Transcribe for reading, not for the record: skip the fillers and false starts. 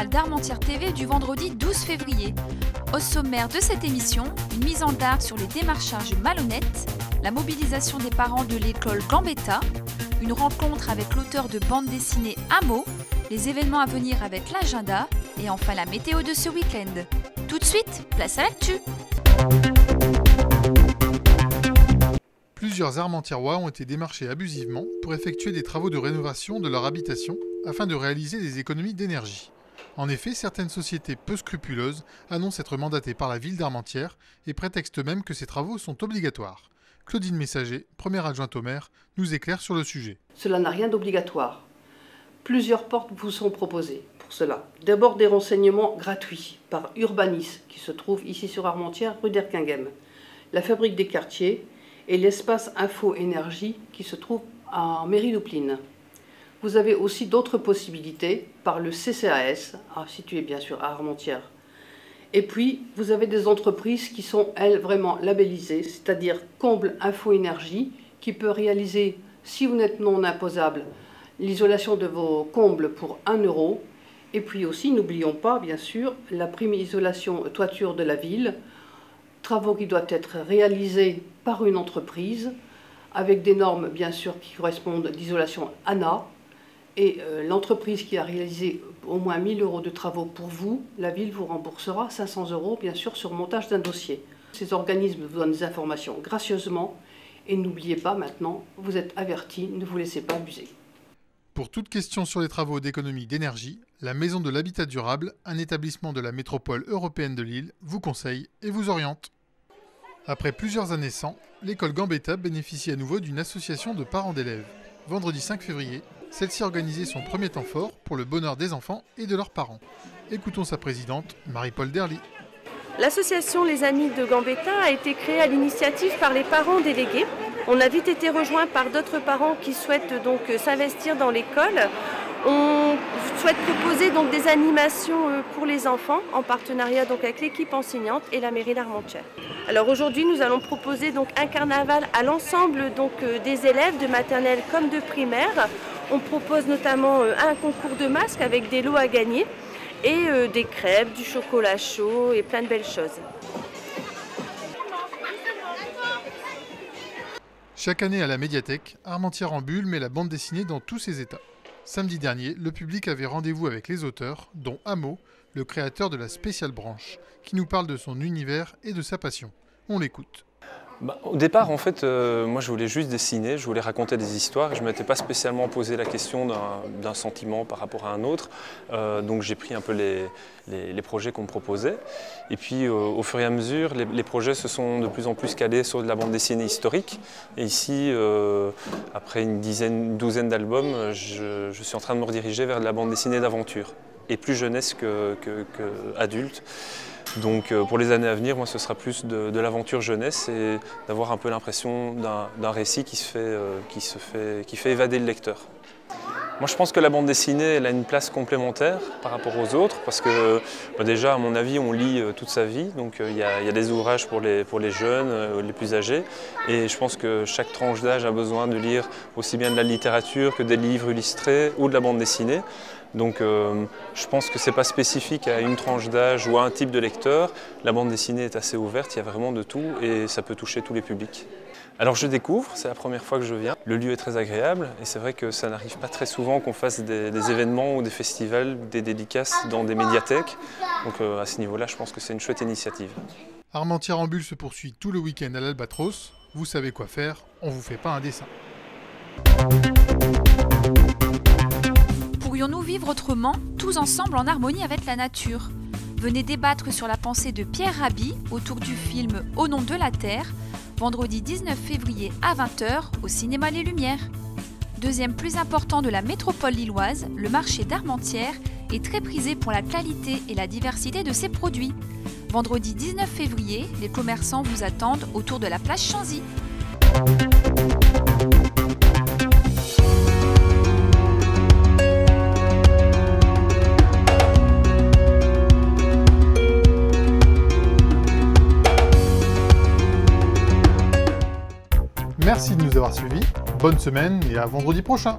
général d'Armentières TV du vendredi 12 février. Au sommaire de cette émission, une mise en garde sur les démarchages malhonnêtes, la mobilisation des parents de l'école Gambetta, une rencontre avec l'auteur de bande dessinée Amo, les événements à venir avec l'agenda et enfin la météo de ce week-end. Tout de suite, place à l'actu. Plusieurs Armentiérois ont été démarchés abusivement pour effectuer des travaux de rénovation de leur habitation afin de réaliser des économies d'énergie. En effet, certaines sociétés peu scrupuleuses annoncent être mandatées par la ville d'Armentières et prétextent même que ces travaux sont obligatoires. Claudine Messager, première adjointe au maire, nous éclaire sur le sujet. Cela n'a rien d'obligatoire. Plusieurs portes vous sont proposées pour cela. D'abord des renseignements gratuits par Urbanis, qui se trouve ici sur Armentières, rue d'Erquinghem, la Fabrique des quartiers et l'espace Info Énergie qui se trouve à Mairie-Loupline. Vous avez aussi d'autres possibilités par le CCAS, situé bien sûr à Armentières. Et puis, vous avez des entreprises qui sont, elles, vraiment labellisées, c'est-à-dire Comble Info Énergie, qui peut réaliser, si vous n'êtes non imposable, l'isolation de vos combles pour 1 €. Et puis aussi, n'oublions pas, bien sûr, la prime isolation toiture de la ville, travaux qui doivent être réalisés par une entreprise, avec des normes, bien sûr, qui correspondent d'isolation ANA. Et l'entreprise qui a réalisé au moins 1 000 € de travaux pour vous, la ville vous remboursera 500 €, bien sûr, sur montage d'un dossier. Ces organismes vous donnent des informations gracieusement. Et n'oubliez pas maintenant, vous êtes avertis, ne vous laissez pas abuser. Pour toute question sur les travaux d'économie d'énergie, la Maison de l'Habitat Durable, un établissement de la métropole européenne de Lille, vous conseille et vous oriente. Après plusieurs années sans, l'école Gambetta bénéficie à nouveau d'une association de parents d'élèves. Vendredi 5 février, celle-ci a organisé son premier temps fort pour le bonheur des enfants et de leurs parents. Écoutons sa présidente, Marie-Paul Derly. L'association Les Amis de Gambetta a été créée à l'initiative par les parents délégués. On a vite été rejoints par d'autres parents qui souhaitent donc s'investir dans l'école. On souhaite proposer donc des animations pour les enfants en partenariat donc avec l'équipe enseignante et la mairie d'Armentières. Alors aujourd'hui, nous allons proposer donc un carnaval à l'ensemble donc des élèves de maternelle comme de primaire. On propose notamment un concours de masques avec des lots à gagner et des crêpes, du chocolat chaud et plein de belles choses. Chaque année à la médiathèque, Armentières en Bulle met la bande dessinée dans tous ses états. Samedi dernier, le public avait rendez-vous avec les auteurs, dont Amo, le créateur de la spéciale branche, qui nous parle de son univers et de sa passion. On l'écoute. Au départ, en fait, moi je voulais juste dessiner, je voulais raconter des histoires et je ne m'étais pas spécialement posé la question d'un sentiment par rapport à un autre. Donc j'ai pris un peu les projets qu'on me proposait. Et puis au fur et à mesure, les projets se sont de plus en plus calés sur de la bande dessinée historique. Et ici, après une douzaine d'albums, je suis en train de me rediriger vers de la bande dessinée d'aventure. Et plus jeunesse qu'adulte. Donc pour les années à venir, moi ce sera plus de l'aventure jeunesse et d'avoir un peu l'impression d'un récit qui fait évader le lecteur. Moi je pense que la bande dessinée elle a une place complémentaire par rapport aux autres parce que déjà à mon avis on lit toute sa vie, donc il y a des ouvrages pour les jeunes, les plus âgés et je pense que chaque tranche d'âge a besoin de lire aussi bien de la littérature que des livres illustrés ou de la bande dessinée. Donc je pense que ce n'est pas spécifique à une tranche d'âge ou à un type de lecteur. La bande dessinée est assez ouverte, il y a vraiment de tout et ça peut toucher tous les publics. Alors je découvre, c'est la première fois que je viens. Le lieu est très agréable et c'est vrai que ça n'arrive pas très souvent qu'on fasse des événements ou des festivals, des dédicaces dans des médiathèques. Donc à ce niveau-là, je pense que c'est une chouette initiative. Armentières en Bulle se poursuit tout le week-end à l'Albatros. Vous savez quoi faire, on ne vous fait pas un dessin. Pourrions-nous vivre autrement, tous ensemble en harmonie avec la nature? Venez débattre sur la pensée de Pierre Rabhi autour du film Au nom de la Terre, vendredi 19 février à 20 h au cinéma Les Lumières. Deuxième plus important de la métropole lilloise, le marché d'Armentières est très prisé pour la qualité et la diversité de ses produits. Vendredi 19 février, les commerçants vous attendent autour de la place Chanzy. Merci de nous avoir suivis, bonne semaine et à vendredi prochain.